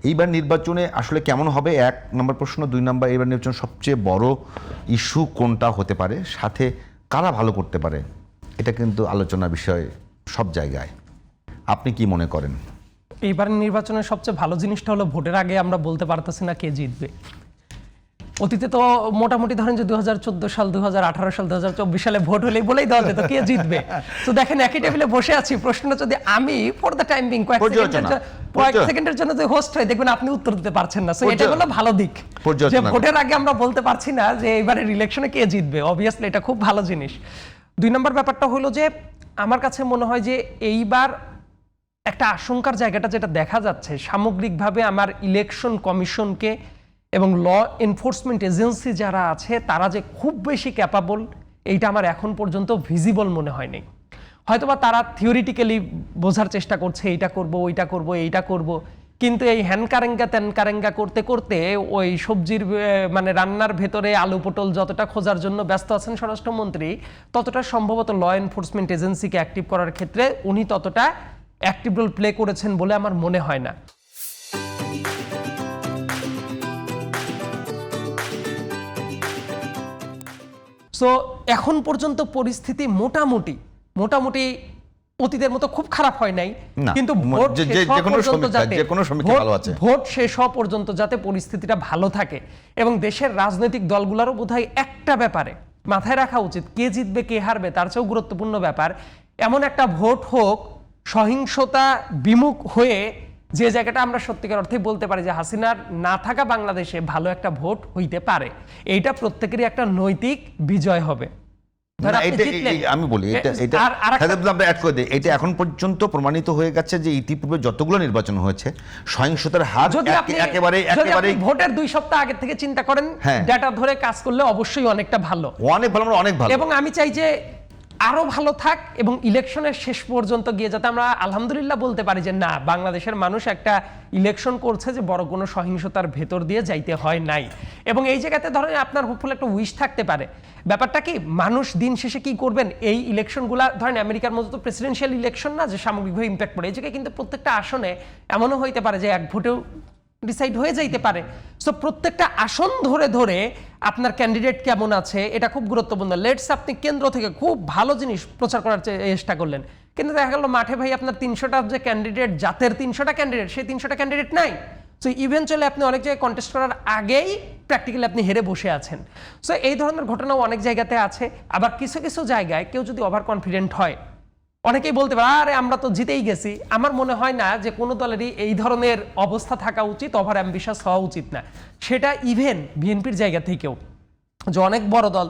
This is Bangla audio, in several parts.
এইবার নির্বাচনে আসলে কেমন হবে, 1 নম্বর প্রশ্ন। 2 নম্বর, এইবার নির্বাচনে সবচেয়ে বড় ইস্যু কোনটা হতে পারে, সাথে কারা ভালো করতে পারে, এটা কিন্তু আলোচনার বিষয় সব জায়গায়। আপনি কি মনে করেন? এইবার নির্বাচনের সবচেয়ে ভালো জিনিসটা হলো ভোটের আগে আমরা বলতে পারতেছি না কে জিতবে। অতীতে তো মোটামুটি ধরেন যে 2014 সাল, 2018 সাল, 2024 সালে ভোট হলেই বলেই দেওয়া যেত কে জিতবে। তো দেখেন একই টেবিলে বসে আছি, প্রশ্নটা যদি আমি ফর দ্য টাইম বিং কয়েক সেকেন্ডের জন্য যদি হোস্ট হয়, দেখবেন আপনি উত্তর দিতে পারছেন না। সো এটা হলো ভালো দিক যে ভোটের আগে আমরা বলতে পারছি না যে এবারের ইলেকশনে কে জিতবে। অবভিয়াসলি এটা খুব ভালো জিনিস। 2 নম্বর ব্যাপারটা হলো যে আমার কাছে মনে হয় যে এইবার একটা আশঙ্কার জায়গাটা যেটা দেখা যাচ্ছে, সামগ্রিকভাবে আমার ইলেকশন কমিশনকে এবং ল এনফোর্সমেন্ট এজেন্সি যারা আছে তারা যে খুব বেশি ক্যাপাবল, এইটা আমার এখন পর্যন্ত ভিজিবল মনে হয়নি। হয়তোবা তারা থিওরিটিক্যালি বোঝার চেষ্টা করছে, এইটা করব, ওইটা করব, এইটা করব, কিন্তু এই হ্যান কারেঙ্গা ত্যান কারেঙ্গা করতে করতে ওই সবজির মানে রান্নার ভেতরে আলু পটল যতটা খোঁজার জন্য ব্যস্ত আছেন স্বরাষ্ট্রমন্ত্রী, ততটা সম্ভবত ল এনফোর্সমেন্ট এজেন্সিকে অ্যাক্টিভ করার ক্ষেত্রে উনি ততটা অ্যাক্টিভ রোল প্লে করেছেন বলে আমার মনে হয় না। সো এখন পর্যন্ত পরিস্থিতি মোটামুটি অতীতের মতো খুব খারাপ হয় নাই, কিন্তু ভোট শেষ হওয়া পর্যন্ত যাতে পরিস্থিতিটা ভালো থাকে এবং দেশের রাজনৈতিক দলগুলোরও বোধহয় একটা ব্যাপারে মাথায় রাখা উচিত, কে জিতবে কে হারবে তার চেয়েও গুরুত্বপূর্ণ ব্যাপার এমন একটা ভোট হোক সহিংসতা বিমুখ হয়ে, যে জায়গাটা আমরা সত্যিকার অর্থে বলতে পারি যে হাসিনার না থাকা বাংলাদেশে ভালো একটা ভোট হইতে পারে। এইটা প্রত্যেকেরই একটা নৈতিক বিজয় হবে। আমি বলি এটা এখন পর্যন্ত প্রমাণিত হয়ে গেছে যে ইতিপূর্বে যতগুলো নির্বাচন হয়েছে সহিংসতার হার একেবারে ভোটের 2 সপ্তাহ আগে থেকে চিন্তা করেন, ডেটা ধরে কাজ করলে অবশ্যই অনেকটা ভালো, অনেক ভালো। এবং আমি চাই যে আরো ভালো থাক এবং ইলেকশনের শেষ পর্যন্ত গিয়ে যাতে আমরা আলহামদুলিল্লাহ বলতে পারি যে না, বাংলাদেশের মানুষ একটা ইলেকশন করছে যে বড় কোনো সহিংসতার ভেতর দিয়ে যাইতে হয় নাই। এবং এই জায়গাতে ধরেন আপনার হোপফুল একটা উইশ থাকতে পারে। ব্যাপারটা কি, মানুষ দিন শেষে কি করবেন, এই ইলেকশনগুলা ধরেন আমেরিকার মতো তো প্রেসিডেন্সিয়াল ইলেকশন না যে সামগ্রিকভাবে ইম্প্যাক্ট পড়ে, এই জায়গায় কিন্তু প্রত্যেকটা আসনে এমনও হইতে পারে যে 1 ভোটেও ডিসাইড হয়ে যাইতে পারে। সো প্রত্যেকটা আসন ধরে ধরে আপনার ক্যান্ডিডেট কেমন আছে এটা খুব গুরুত্বপূর্ণ। লেটস আপনি কেন্দ্র থেকে খুব ভালো জিনিস প্রচার করার চেষ্টা করলেন, কিন্তু দেখা গেল মাঠে ভাই আপনার 300টা যে ক্যান্ডিডেট, জাতের 300টা ক্যান্ডিডেট, সেই 300টা ক্যান্ডিডেট নাই। সো ইভেনচুয়ালি আপনি অনেক জায়গায় কন্টেস্ট করার আগেই প্র্যাকটিক্যালি আপনি হেরে বসে আছেন। সো এই ধরনের ঘটনাও অনেক জায়গাতে আছে। আবার কিছু কিছু জায়গায় কেউ যদি ওভার কনফিডেন্ট হয়, অনেকেই বলতে পারে আরে আমরা তো জিতেই গেছি। আমার মনে হয় না যে কোনো দলেরই এই ধরনের অবস্থা থাকা উচিত, ওভার অ্যাম্বিশাস হওয়া উচিত না। সেটা ইভেন বিএনপির জায়গা থেকেও, যে অনেক বড় দল,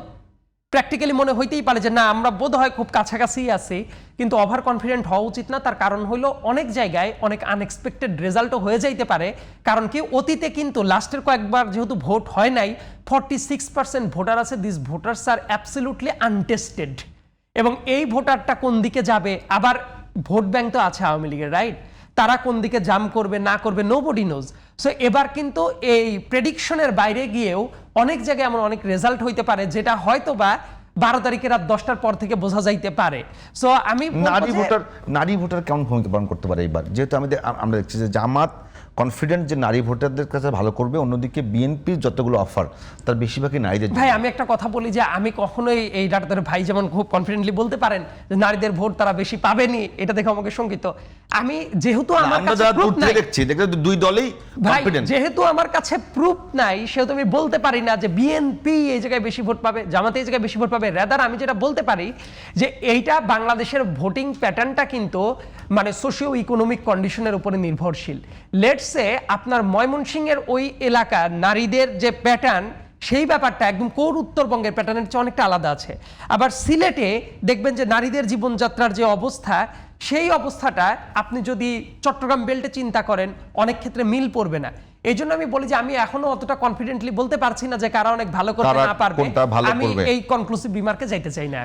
প্র্যাকটিক্যালি মনে হইতেই পারে যে না আমরা বোধহয় খুব কাছাকাছি আছি, কিন্তু ওভার কনফিডেন্ট হওয়া উচিত না। তার কারণ হলো অনেক জায়গায় অনেক আনএক্সপেক্টেড রেজাল্টও হয়ে যাইতে পারে। কারণ কি, অতীতে কিন্তু লাস্টের কয়েকবার যেহেতু ভোট হয় নাই, 46% ভোটার আছে, this voters are absolutely untested. এবং এই ভোটারটা কোন দিকে যাবে, আবার ভোট ব্যাংক তো আছে আওয়ামী লীগের, রাইট? তারা কোন দিকে জাম করবে না করবে নোবডি নোজ। সো এবার কিন্তু এই প্রেডিকশনের বাইরে গিয়েও অনেক জায়গায় এমন অনেক রেজাল্ট হইতে পারে যেটা হয়তো বা 12 তারিখে রাত 10টার পর থেকে বোঝা যাইতে পারে। সো আমি নারী ভোটার কেমন ভূমিকা পালন করতে পারে এইবার, যেহেতু আমরা দেখছি যে জামাত কনফিডেন্ট যে নারী ভোটারদের কাছে ভালো করবে, অন্যদিকে বিএনপির যতগুলো অফার তার বেশিরভাগই নারীদের। ভাই আমি একটা কথা বলি যে আমি কখনোই এই ডাটা ধরে ভাই যেমন খুব কনফিডেন্টলি বলতে পারেন যে নারীদের ভোট তারা বেশি পাবেনি, এটা দেখে আমাকে শঙ্কিত। আমি যেহেতু আমার কাছে প্রুফ নাই, দেখছি দুই দলেই কনফিডেন্ট, যেহেতু আমার কাছে প্রুফ নাই সেহেতু আমি বলতে পারি না যে বিএনপি এই জায়গায় বেশি ভোট পাবে, জামাতে এই জায়গায় বেশি ভোট পাবে। রাদার আমি যেটা বলতে পারি যে এইটা বাংলাদেশের ভোটিং প্যাটার্নটা কিন্তু মানে সোশিও ইকোনমিক কন্ডিশনের উপরে নির্ভরশীল। লেটসে আপনার ময়মনসিংহের ওই এলাকার নারীদের যে প্যাটার্ন, সেই ব্যাপারটা একদম কোর উত্তরবঙ্গের প্যাটার্নের চেয়ে অনেকটা আলাদা আছে। আবার সিলেটে দেখবেন যে নারীদের জীবনযাত্রার যে অবস্থা, সেই অবস্থাটা আপনি যদি চট্টগ্রাম বেল্টে চিন্তা করেন অনেক ক্ষেত্রে মিল পড়বে না। এই জন্য আমি বলি যে আমি এখনো অতটা কনফিডেন্টলি বলতে পারছি না যে কারা অনেক ভালো করতে না পারবে। আমি এই কনক্লুসিভ রিমার্কে যাইতে চাই না।